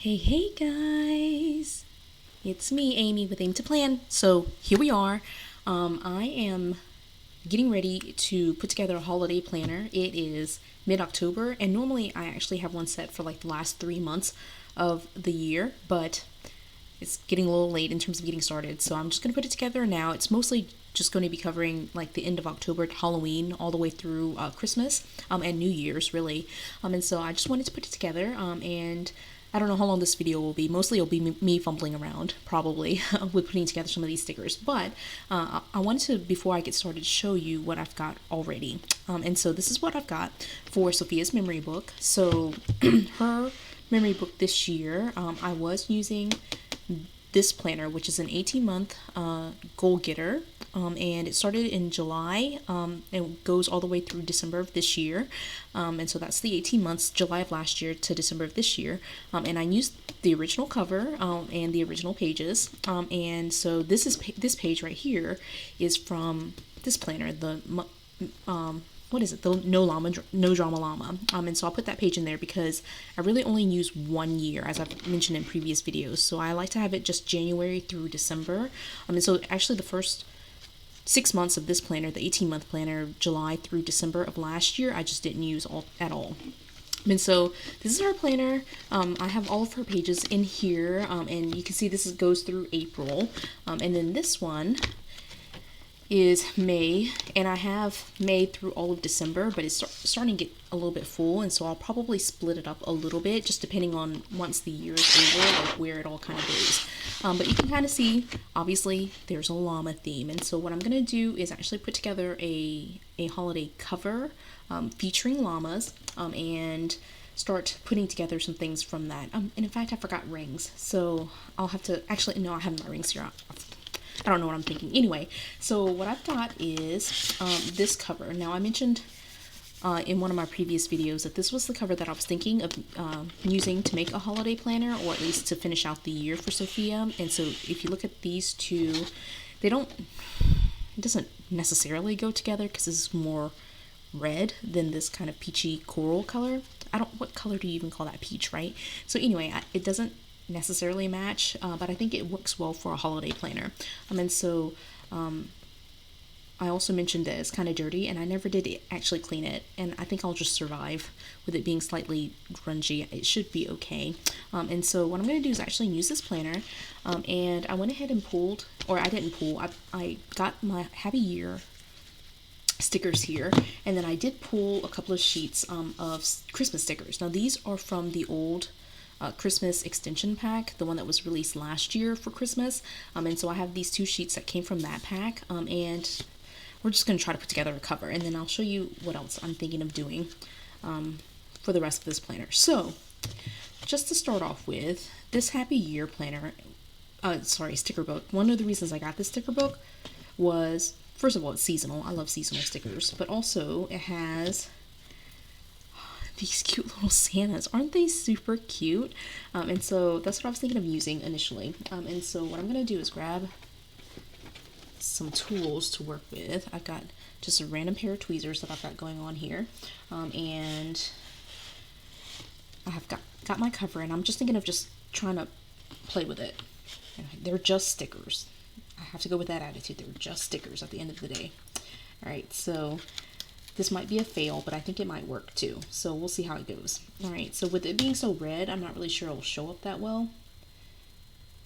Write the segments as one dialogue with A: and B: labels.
A: Hey guys! It's me, Amy, with Aim to Plan. So here we are. I am getting ready to put together a holiday planner. It is mid-October, and normally I actually have one set for like the last 3 months of the year, but it's getting a little late in terms of getting started. So I'm just going to put it together now. It's mostly just going to be covering like the end of October, Halloween, all the way through Christmas and New Year's, really. And so I just wanted to put it together, and I don't know how long this video will be. Mostly it'll be me fumbling around, probably, with putting together some of these stickers. But I wanted to, before I get started, show you what I've got already. And so this is what I've got for Sophia's memory book. So her memory book this year, I was using this planner, which is an 18-month goal getter, and it started in July. It goes all the way through December of this year, and so that's the 18 months, July of last year to December of this year. And I used the original cover and the original pages, and so this page right here is from this planner, the what is it? The No Drama Llama. And so I'll put that page in there because I really only use 1 year, as I've mentioned in previous videos. So I like to have it just January through December. And so actually the first 6 months of this planner, the 18-month planner, July through December of last year, I just didn't use at all. And so this is our planner. I have all of her pages in here, and you can see this goes through April. And then this one is May, and I have May through all of December, but it's starting to get a little bit full, and so I'll probably split it up a little bit, just depending on once the year is over, like where it all kind of goes. But you can kind of see, obviously, there's a llama theme, and so what I'm going to do is actually put together a holiday cover featuring llamas, and start putting together some things from that. And in fact, I forgot rings, so I'll have to, actually, no, I have my rings here. I don't know what I'm thinking. Anyway, so what I've got is this cover. Now, I mentioned in one of my previous videos that this was the cover that I was thinking of using to make a holiday planner, or at least to finish out the year for Sophia. And so if you look at these two, it doesn't necessarily go together because this is more red than this kind of peachy coral color. What color do you even call that? Peach, right? So anyway, it doesn't necessarily match, but I think it works well for a holiday planner. And so I also mentioned that it's kind of dirty, and I never did actually clean it, and I think I'll just survive with it being slightly grungy. It should be okay. And so what I'm going to do is actually use this planner, and I went ahead and pulled, or I didn't pull, I got my Happy Year stickers here, and then I did pull a couple of sheets of Christmas stickers. Now these are from the old Christmas extension pack, the one that was released last year for Christmas, and so I have these 2 sheets that came from that pack, and we're just going to try to put together a cover, and then I'll show you what else I'm thinking of doing for the rest of this planner. So just to start off with, this Happy Year planner, sticker book, one of the reasons I got this sticker book was, first of all, it's seasonal. I love seasonal stickers, but also it has these cute little Santas. Aren't they super cute? And so that's what I was thinking of using initially. And so what I'm going to do is grab some tools to work with. I've got just a random pair of tweezers that I've got going on here. And I have got my cover, and I'm just thinking of just trying to play with it. They're just stickers. I have to go with that attitude. They're just stickers at the end of the day. All right, so this might be a fail, but I think it might work too. So we'll see how it goes. All right, so with it being so red, I'm not really sure it'll show up that well,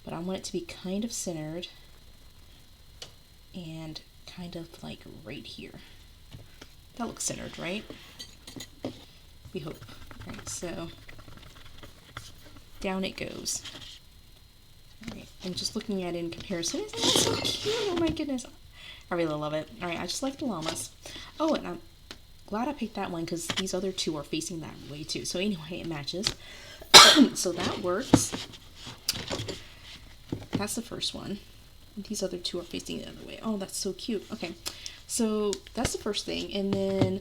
A: but I want it to be kind of centered and kind of like right here. That looks centered, right? We hope. All right, so down it goes. All right, and just looking at it in comparison, isn't that so cute? Oh my goodness. I really love it. All right, I just like the llamas. Oh, and I'm glad I picked that one because these other 2 are facing that way too. So anyway, it matches. So that works. That's the first one. These other 2 are facing the other way. Oh, that's so cute. Okay, so that's the first thing. And then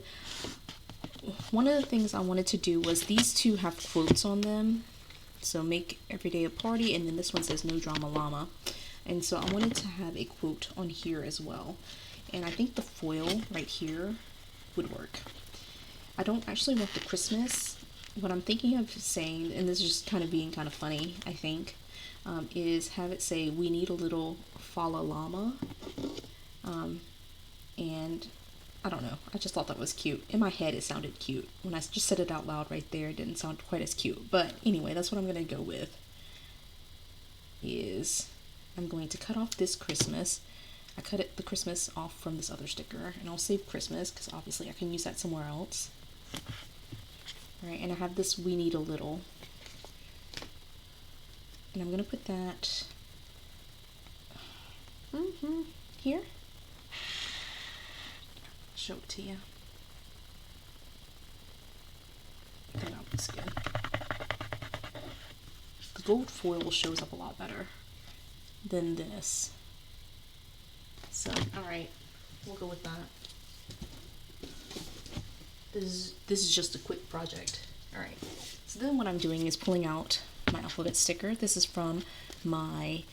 A: one of the things I wanted to do was these 2 have quotes on them. So make every day a party, and then this one says No Drama Llama. And so I wanted to have a quote on here as well. And I think the foil right here would work. I don't actually want the Christmas what I'm thinking of saying, and this is just kind of being kind of funny, I think, is have it say, we need a little Fala Llama. And I don't know, I just thought that was cute. In my head, it sounded cute. When I just said it out loud right there, it didn't sound quite as cute. But anyway, that's what I'm going to go with. Is I'm going to cut off this Christmas. I cut the Christmas off from this other sticker, and I'll save Christmas because obviously I can use that somewhere else. Alright, and I have this We Need a Little. And I'm going to put that here. Show it to you. I think that looks good. The gold foil shows up a lot better than this. So, alright, we'll go with that. This is just a quick project. Alright, so then what I'm doing is pulling out my alphabet sticker. This is from my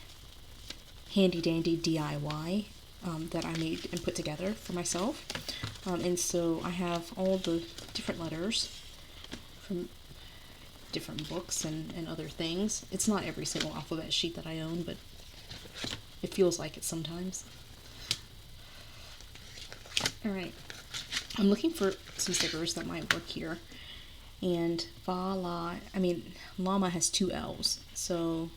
A: handy dandy DIY that I made and put together for myself. And so I have all the different letters from different books and other things. It's not every single alphabet sheet that I own, but it feels like it sometimes. Alright, I'm looking for some stickers that might work here. And llama has 2 L's, so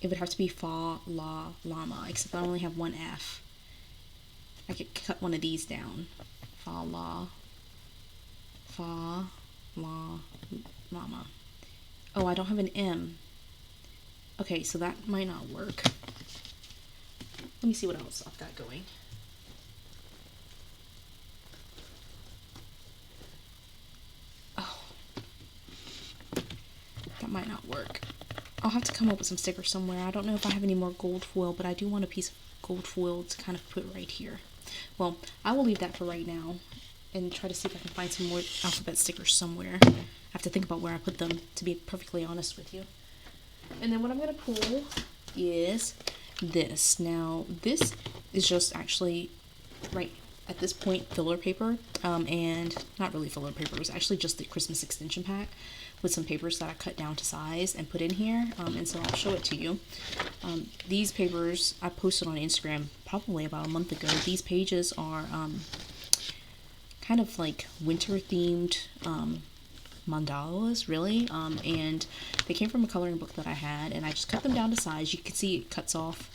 A: it would have to be fa, la, llama, except I only have 1 F. I could cut one of these down. Fa, la, llama. Oh, I don't have an M. Okay, so that might not work. Let me see what else I've got going. Oh, that might not work. I'll have to come up with some stickers somewhere. I don't know if I have any more gold foil, but I do want a piece of gold foil to kind of put right here. Well, I will leave that for right now and try to see if I can find some more alphabet stickers somewhere. I have to think about where I put them, to be perfectly honest with you. And then what I'm going to pull is this. Now, this is just actually, right at this point, filler paper, and not really filler paper. It was actually just the Christmas extension pack with some papers that I cut down to size and put in here, and so I'll show it to you. These papers I posted on Instagram probably about a month ago. These pages are kind of like winter themed mandalas, really, and they came from a coloring book that I had, and I just cut them down to size. You can see it cuts off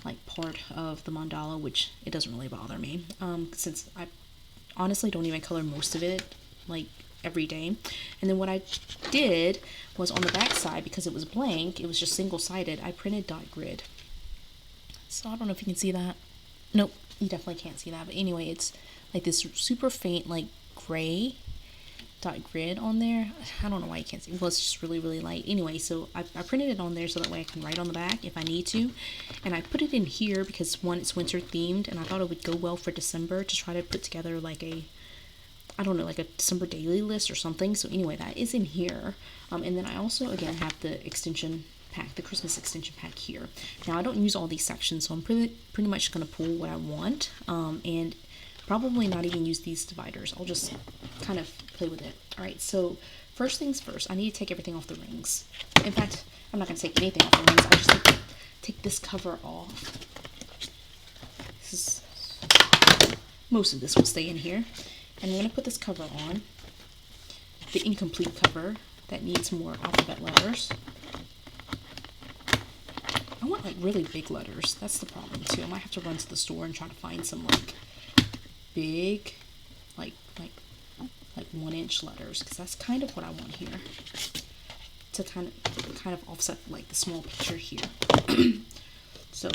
A: like part of the mandala, which it doesn't really bother me, since I honestly don't even color most of it like every day. And then what I did was on the back side, because it was blank, it was just single-sided, I printed dot grid. So I don't know if you can see that. Nope, you definitely can't see that, but anyway, it's like this super faint like gray dot grid on there. I don't know why you can't see. Well, it's just really, really light. Anyway, so I printed it on there so that way I can write on the back if I need to. And I put it in here because, one, it's winter themed, and I thought it would go well for December to try to put together like a, I don't know, like a December daily list or something. So anyway, that is in here. And then I also, again, have the extension pack, the Christmas extension pack here. Now, I don't use all these sections, so I'm pretty much going to pull what I want. And probably not even use these dividers. I'll just kind of play with it. Alright, so first things first, I need to take everything off the rings. In fact, I'm not going to take anything off the rings. I'll just take this cover off. Most of this will stay in here. And I'm going to put this cover on, the incomplete cover that needs more alphabet letters. I want like really big letters. That's the problem too. I might have to run to the store and try to find some like big, like 1-inch letters, because that's kind of what I want here, to kind of offset like the small picture here. So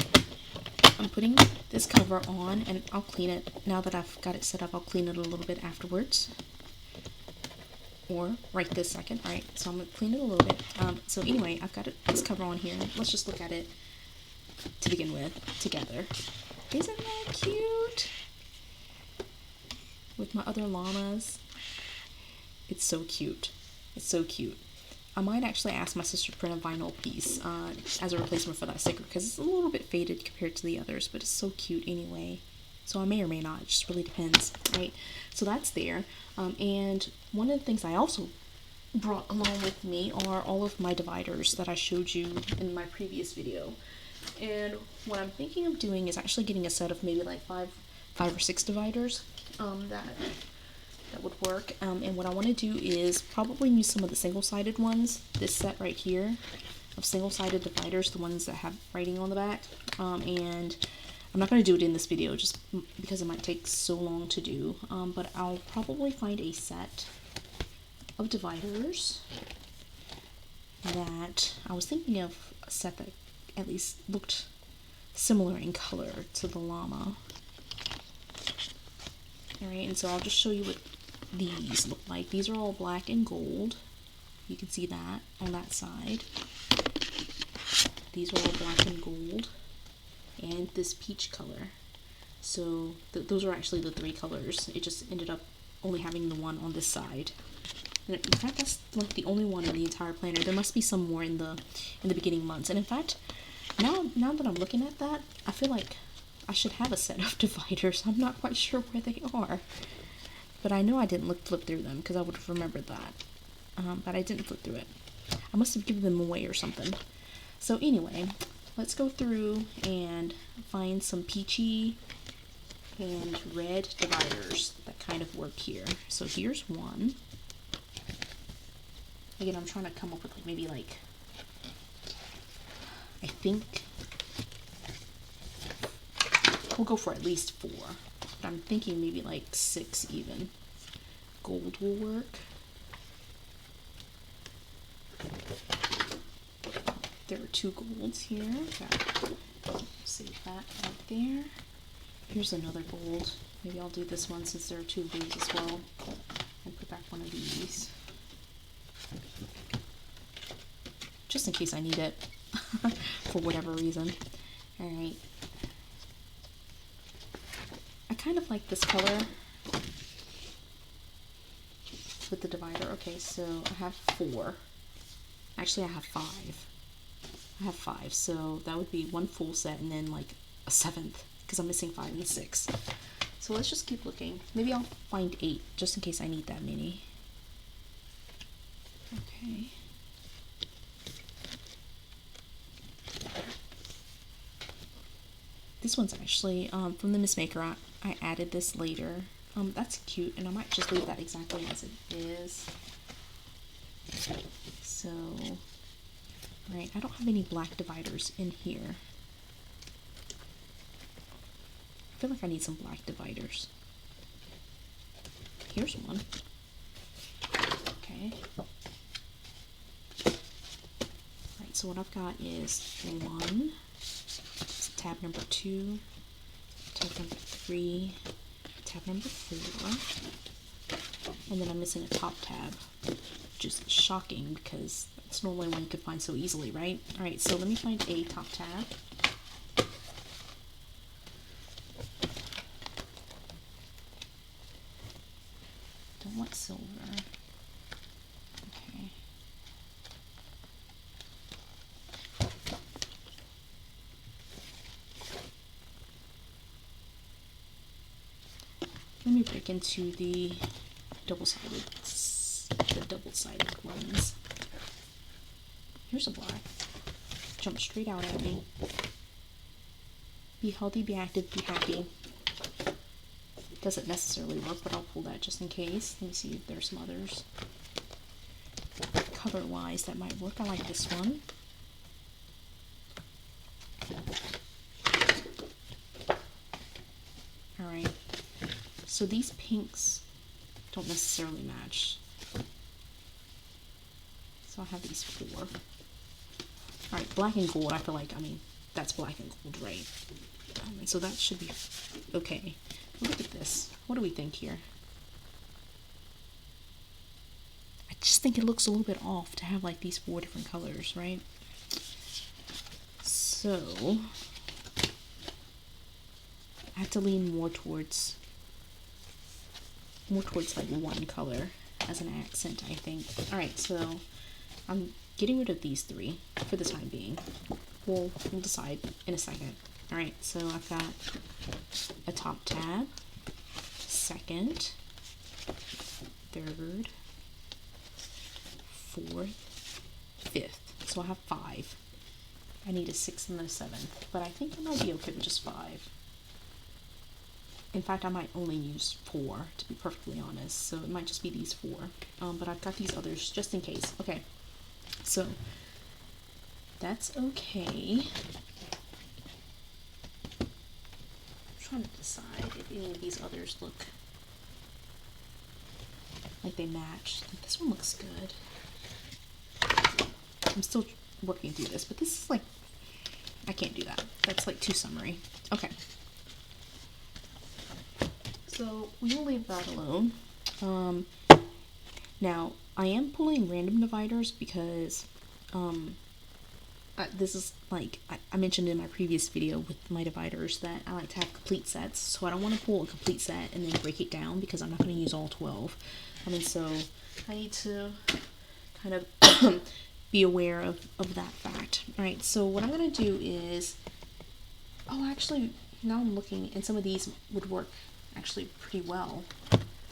A: I'm putting this cover on, and I'll clean it now that I've got it set up. I'll clean it a little bit afterwards, or right this second. All right, so I'm gonna clean it a little bit. So anyway, I've got this cover on here. Let's just look at it to begin with together. Isn't that cute? With my other llamas. It's so cute. It's so cute. I might actually ask my sister to print a vinyl piece as a replacement for that sticker, because it's a little bit faded compared to the others, but it's so cute anyway. So I may or may not. It just really depends, right? So that's there. And one of the things I also brought along with me are all of my dividers that I showed you in my previous video. And what I'm thinking of doing is actually getting a set of maybe like five or six dividers that would work. And what I want to do is probably use some of the single-sided ones, this set right here of single-sided dividers, the ones that have writing on the back. And I'm not going to do it in this video just because it might take so long to do, but I'll probably find a set of dividers that I was thinking of, a set that at least looked similar in color to the llama. Alright, and so I'll just show you what these look like. These are all black and gold. You can see that on that side. These are all black and gold. And this peach color. So those are actually the three colors. It just ended up only having the one on this side. And in fact, that's like the only one in the entire planner. There must be some more in the beginning months. And in fact, now that I'm looking at that, I feel like I should have a set of dividers. I'm not quite sure where they are. But I know I didn't flip through them because I would have remembered that. But I didn't flip through it. I must have given them away or something. So anyway, let's go through and find some peachy and red dividers that kind of work here. So here's one. Again, I'm trying to come up with like maybe like, I think we'll go for at least 4. But I'm thinking maybe like 6 even. Gold will work. There are 2 golds here. Okay. Save that right there. Here's another gold. Maybe I'll do this one since there are 2 blues as well. And put back one of these. Just in case I need it. For whatever reason. Alright. I kind of like this color with the divider. Okay, so I have 4. Actually, I have 5. I have 5, so that would be 1 full set and then like a 7th because I'm missing 5 and 6. So let's just keep looking. Maybe I'll find 8 just in case I need that many. Okay. This one's actually from the Missmaker. I added this later. That's cute, and I might just leave that exactly as it is. So, right, I don't have any black dividers in here. I feel like I need some black dividers. Here's one. Okay. Right, so what I've got is 1. Tab number 2, tab number 3, tab number 4, and then I'm missing a top tab, which is shocking because that's normally one you could find so easily, right? Alright, so let me find a top tab. Don't want silver. Okay. Let me break into the double-sided ones. Here's a black. Jump straight out at me. Be healthy, be active, be happy. Doesn't necessarily work, but I'll pull that just in case. Let me see if there's some others. Color-wise, that might work. I like this one. Alright. So these pinks don't necessarily match. So I'll have these 4. Alright, black and gold, I feel like, that's black and gold, right? And so that should be okay. Look at this. What do we think here? I just think it looks a little bit off to have like these 4 different colors, right? So I have to lean more towards like one color as an accent, I think. Alright, so I'm getting rid of these 3 for the time being. We'll decide in a second. Alright, so I've got a top tab, 2nd, 3rd, 4th, 5th. So I have 5. I need a 6th and then a 7th, but I think I might be okay with just 5. In fact, I might only use 4, to be perfectly honest, so it might just be these 4. But I've got these others just in case. Okay, so that's okay. I'm trying to decide if any of these others look like they match. This one looks good. I'm still working through this, but this is like, I can't do that. That's like too summery. Okay. So we will leave that alone. Now, I am pulling random dividers because this is like, I mentioned in my previous video with my dividers that I like to have complete sets. So I don't want to pull a complete set and then break it down because I'm not going to use all 12. So I need to kind of be aware of that fact. Alright, so what I'm going to do is, actually, now I'm looking, and some of these would work actually pretty well.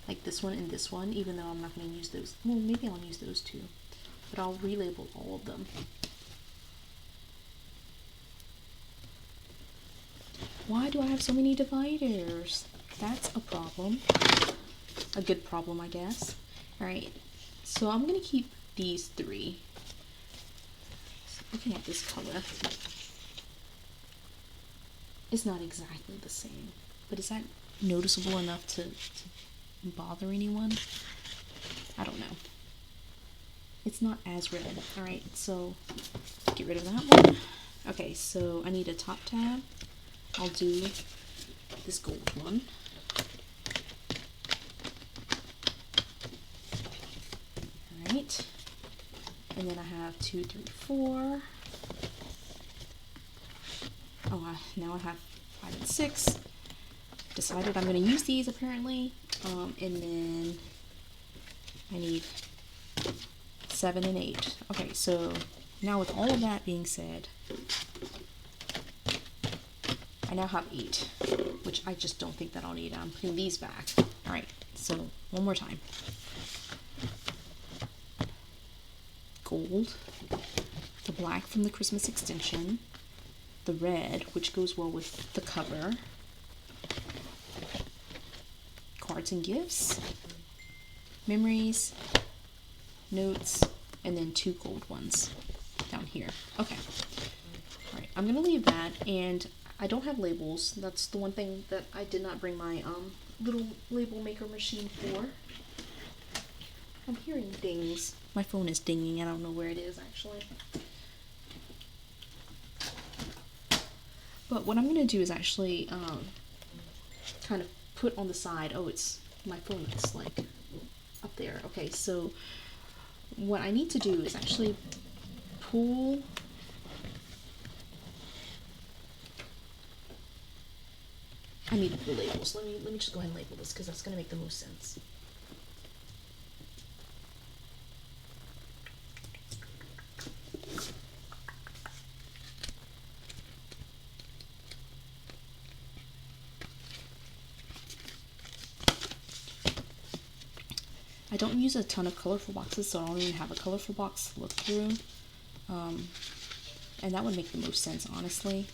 A: Like this one and this one, even though I'm not going to use those. Well, maybe I'll use those too. But I'll relabel all of them. Why do I have so many dividers? That's a problem. A good problem, I guess. Alright, so I'm going to keep these 3. Looking at this color, it's not exactly the same, but is that noticeable enough to bother anyone? I don't know. It's not as red. Alright, so get rid of that one. Okay, so I need a top tab. I'll do this gold one. Alright. And then I have 2, 3, 4. Now I have 5 and 6. Decided I'm going to use these apparently. And then I need 7 and 8. Okay, so now with all of that being said, I now have 8, which I just don't think that I'll need. I'm putting these back. Alright, so one more time. Gold, the black from the Christmas extension, the red, which goes well with the cover, cards and gifts, memories, notes, and then 2 gold ones down here. Okay. Alright, I'm gonna leave that, and I don't have labels. That's the one thing that I did not bring my little label maker machine for. I'm hearing dings. My phone is dinging. I don't know where it is actually. But what I'm going to do is actually kind of put on the side. Oh, it's my phone is like up there. Okay, so what I need to do is actually pull I need the labels. Let me just go ahead and label this because that's going to make the most sense. I don't use a ton of colorful boxes, so I don't even have a colorful box to look through. And that would make the most sense, honestly,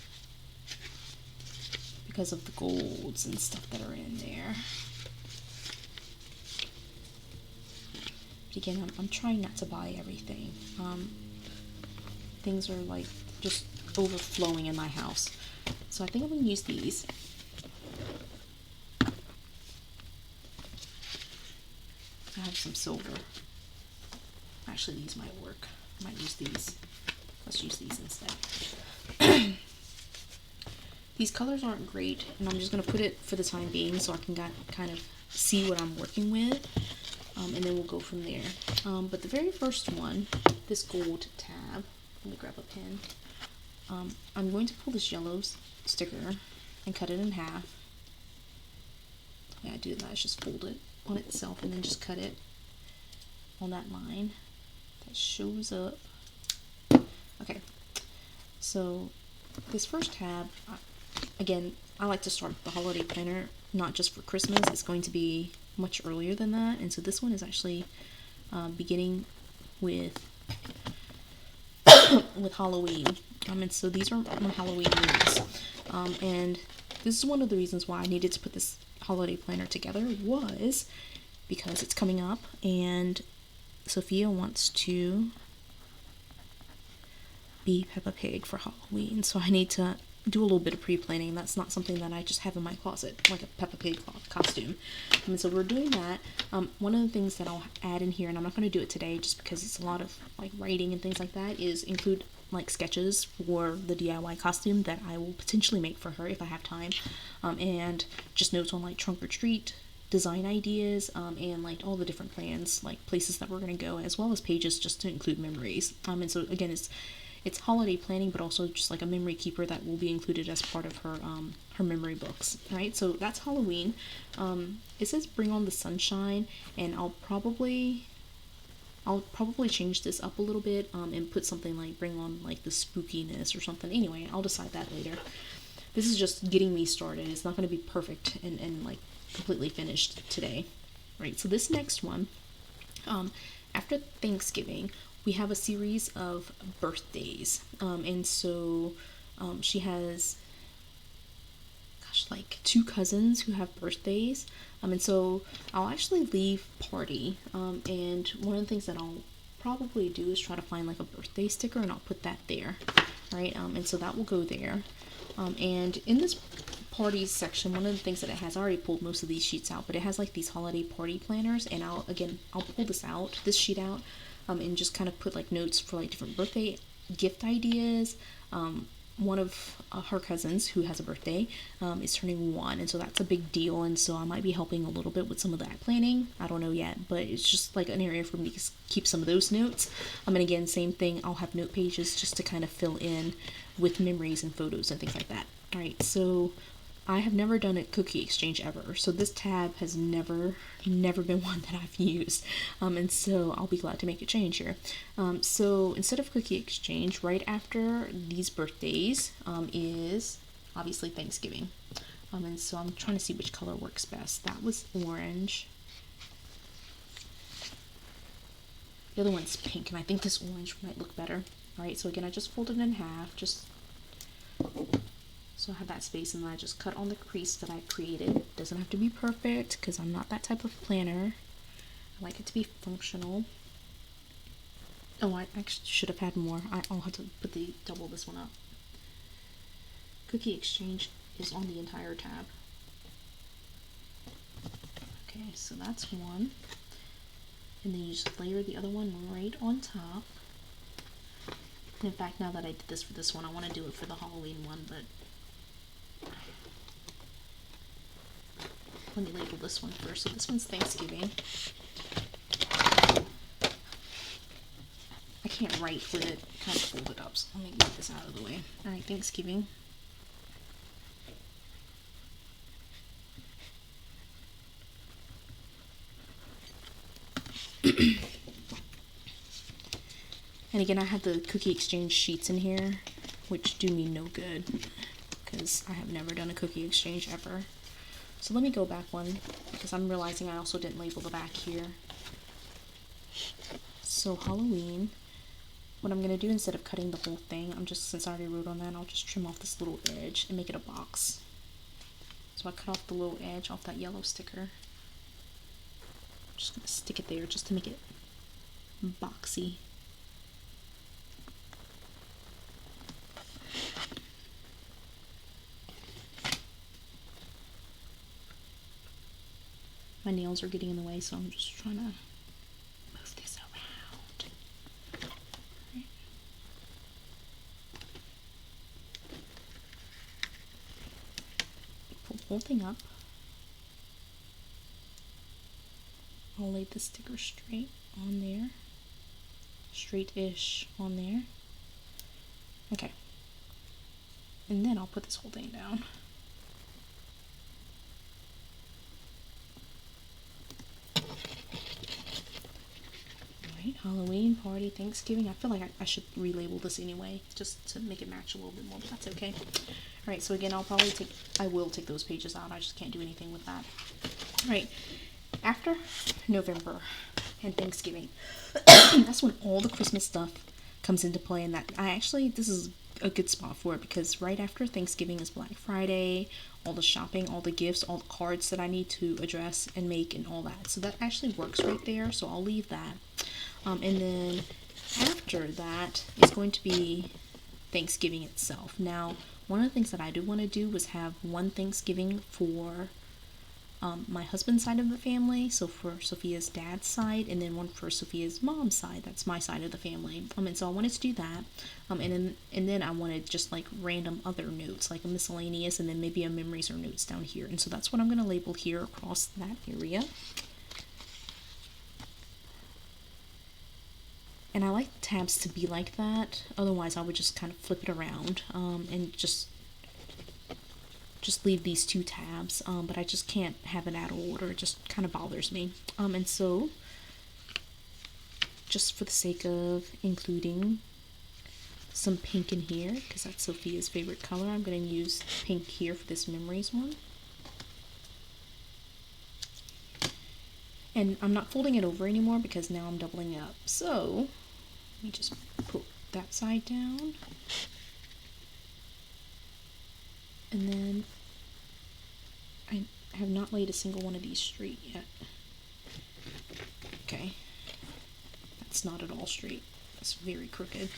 A: because of the golds and stuff that are in there. But again, I'm trying not to buy everything. Things are like just overflowing in my house. So I think I'm going to use these. I have some silver. Actually, these might work. I might use these. Let's use these instead. These colors aren't great, and I'm just going to put it for the time being so I can kind of see what I'm working with, and then we'll go from there. But the very first one, this gold tab, let me grab a pen. I'm going to pull this yellow sticker and cut it in half. The way I do that is just fold it on itself and then just cut it on that line that shows up. Okay, so this first tab, again, I like to start the holiday planner not just for Christmas. It's going to be much earlier than that, and so this one is actually beginning with with Halloween. And so these are my Halloween movies. And this is one of the reasons why I needed to put this holiday planner together, was because it's coming up and Sophia wants to be Peppa Pig for Halloween. So I need to do a little bit of pre-planning. That's not something that I just have in my closet, like a Peppa Pig costume. And so we're doing that. One of the things that I'll add in here, and I'm not going to do it today just because it's a lot of like writing and things like that, is include like sketches for the DIY costume that I will potentially make for her if I have time, and just notes on like trunk or treat design ideas, and like all the different plans, like places that we're going to go, as well as pages just to include memories. And so again, it's holiday planning, but also just like a memory keeper that will be included as part of her her memory books. Right, so that's Halloween. It says bring on the sunshine, and I'll probably change this up a little bit, and put something like bring on like the spookiness or something. Anyway, I'll decide that later. This is just getting me started. It's not going to be perfect and like completely finished today. Right, so this next one, after Thanksgiving, we have a series of birthdays. And so she has, like 2 cousins who have birthdays. And so I'll actually leave party. And one of the things that I'll probably do is try to find like a birthday sticker, and I'll put that there. Right, and so that will go there. And in this parties section, one of the things that it has, I already pulled most of these sheets out, but it has like these holiday party planners, and I'll pull this sheet out, and just kind of put like notes for like different birthday gift ideas. One of her cousins who has a birthday is turning 1, and so that's a big deal, and so I might be helping a little bit with some of that planning. I don't know yet, but it's just like an area for me to keep some of those notes. And again, same thing, I'll have note pages just to kind of fill in with memories and photos and things like that. All right, so I have never done a cookie exchange ever, so this tab has never been one that I've used, and so I'll be glad to make a change here. So instead of cookie exchange, right after these birthdays is obviously Thanksgiving, and so I'm trying to see which color works best. That was orange. The other one's pink, and I think this orange might look better. All right, so again, I just folded it in half, just so I have that space, and then I just cut on the crease that I created. Doesn't have to be perfect, because I'm not that type of planner. I like it to be functional. Oh, I actually should have had more. I'll have to double this one up. Cookie exchange is on the entire tab. Okay, so that's one. And then you just layer the other one right on top. And in fact, now that I did this for this one, I want to do it for the Halloween one, but let me label this one first. So this one's Thanksgiving. I can't write with it kind of folded up, so let me get this out of the way. Alright, Thanksgiving. And again, I have the cookie exchange sheets in here, which do me no good, because I have never done a cookie exchange ever. So let me go back one, because I'm realizing I also didn't label the back here. So Halloween, what I'm going to do, instead of cutting the whole thing, since I already wrote on that, I'll just trim off this little edge and make it a box. So I cut off the little edge off that yellow sticker. I'm just going to stick it there just to make it boxy. My nails are getting in the way, so I'm just trying to move this around. Right. Pull the whole thing up. I'll lay the sticker straight on there. Straight-ish on there. Okay. And then I'll put this whole thing down. Halloween, party, Thanksgiving. I feel like I should relabel this anyway, just to make it match a little bit more, but that's okay. Alright, so again, I will take those pages out. I just can't do anything with that. Alright, after November and Thanksgiving. That's when all the Christmas stuff comes into play, and that this is a good spot for it because right after Thanksgiving is Black Friday, all the shopping, all the gifts, all the cards that I need to address and make and all that. So that actually works right there, so I'll leave that. And then after that is going to be Thanksgiving itself. Now, one of the things that I do want to do was have one Thanksgiving for my husband's side of the family, so for Sophia's dad's side, and then one for Sophia's mom's side. That's my side of the family. And so I wanted to do that. And then I wanted just like random other notes, like a miscellaneous, and then maybe a memories or notes down here. And so that's what I'm going to label here across that area. And I like tabs to be like that. Otherwise, I would just kind of flip it around and just leave these two tabs, but I just can't have it out of order. It just kind of bothers me. And so, just for the sake of including some pink in here, because that's Sophia's favorite color, I'm going to use pink here for this memories one. And I'm not folding it over anymore because now I'm doubling it up. So, let me just put that side down. And then I have not laid a single one of these straight yet. Okay. That's not at all straight. That's very crooked.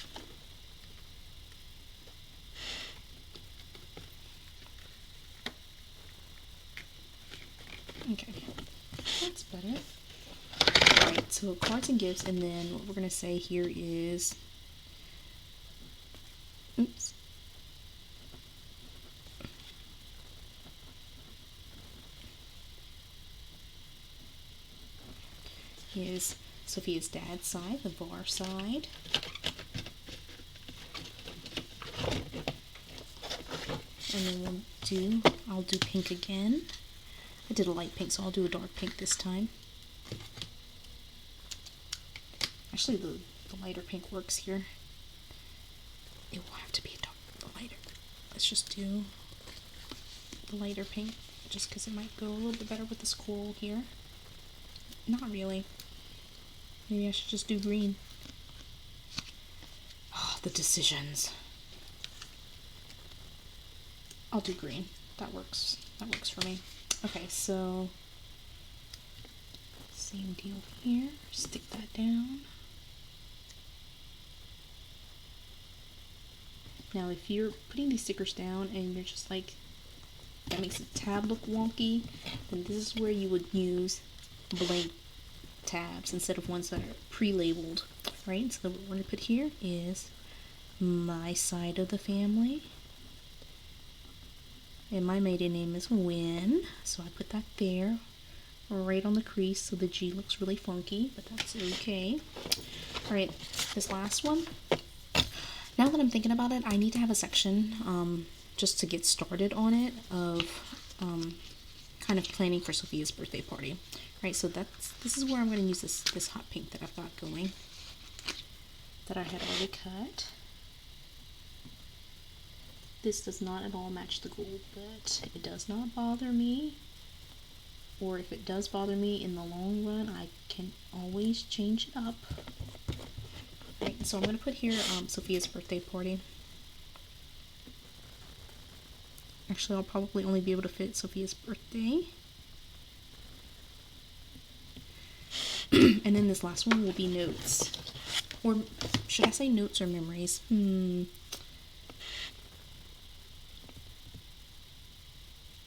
A: Okay. That's better. Alright, so cards and gifts, and then what we're going to say here is... Oops. Is Sophia's dad's side, the Var side. And then I'll do pink again. I did a light pink, so I'll do a dark pink this time. Actually, the lighter pink works here. It will have to be the lighter. Let's just do the lighter pink, just because it might go a little bit better with this coral here. Not really. Maybe I should just do green. Oh, the decisions. I'll do green. That works. That works for me. Okay, so same deal here. Stick that down. Now, if you're putting these stickers down and you're just like, that makes the tab look wonky, then this is where you would use blank tabs instead of ones that are pre-labeled, right? So what we're going to put here is my side of the family, and my maiden name is Wynn, so I put that there right on the crease so the G looks really funky, but that's okay. Alright, this last one, now that I'm thinking about it, I need to have a section just to get started on it of kind of planning for Sophia's birthday party. Right, so this is where I'm going to use this hot pink that I've got going, that I had already cut. This does not at all match the gold, but it does not bother me. Or if it does bother me in the long run, I can always change it up. Right, so I'm going to put here Sophia's birthday party. Actually, I'll probably only be able to fit Sophia's birthday. And then this last one will be notes. Or should I say notes or memories?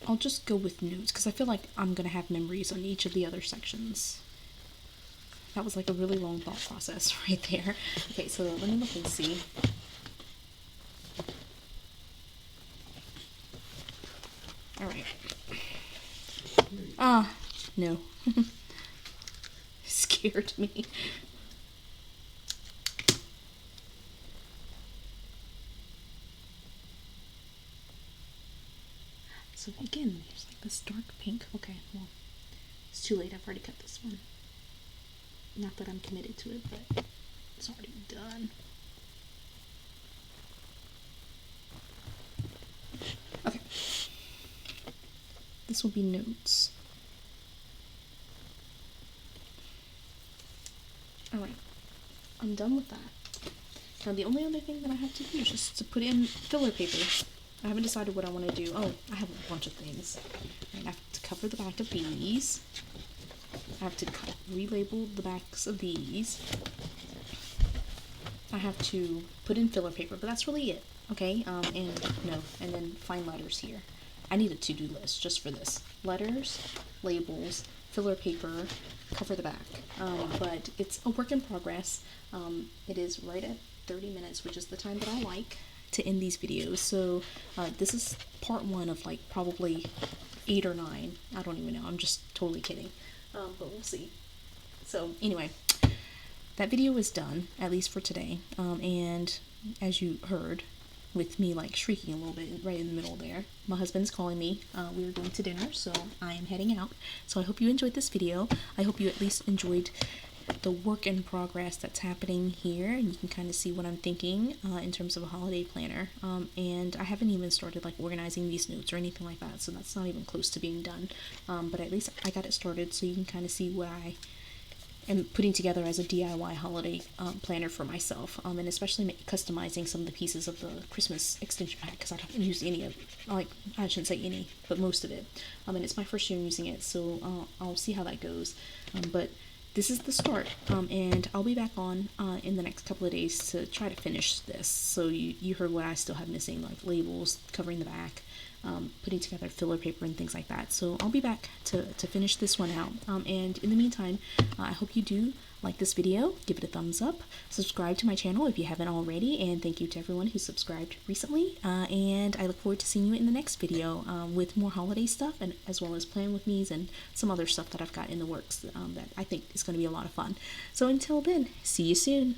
A: I'll just go with notes because I feel like I'm going to have memories on each of the other sections. That was like a really long thought process right there. Okay, so let me look and see. Alright. No. Scared me. So again, there's like this dark pink. Okay, well, it's too late. I've already cut this one. Not that I'm committed to it, but it's already done. Okay. This will be notes. Alright, I'm done with that. Now the only other thing that I have to do is just to put in filler paper. I haven't decided what I want to do. Oh, I have a bunch of things. Right, I have to cover the back of these. I have to relabel the backs of these. I have to put in filler paper, but that's really it. Okay, and then find letters here. I need a to-do list just for this. Letters, labels, filler paper, cover the back. But it's a work in progress. It is right at 30 minutes, which is the time that I like to end these videos. So this is part 1 of like probably 8 or 9. I don't even know. I'm just totally kidding. But we'll see. So anyway, that video is done, at least for today. And as you heard, with me like shrieking a little bit right in the middle there, my husband's calling me. We are going to dinner, so I am heading out. So I hope you enjoyed this video. I hope you at least enjoyed the work in progress that's happening here, and you can kind of see what I'm thinking in terms of a holiday planner. And I haven't even started like organizing these notes or anything like that, so that's not even close to being done. But at least I got it started, so you can kind of see what I am putting together as a DIY holiday planner for myself, and especially customizing some of the pieces of the Christmas extension pack, because I don't use any of, like, I shouldn't say any, but most of it, and it's my first year using it, so I'll see how that goes, but this is the start, and I'll be back on in the next couple of days to try to finish this. So you heard what I still have missing, like labels, covering the back, putting together filler paper and things like that. So I'll be back to finish this one out. And in the meantime, I hope you do like this video, give it a thumbs up, subscribe to my channel if you haven't already, and thank you to everyone who subscribed recently. And I look forward to seeing you in the next video with more holiday stuff, and as well as plan with me's and some other stuff that I've got in the works that I think is going to be a lot of fun. So until then, see you soon.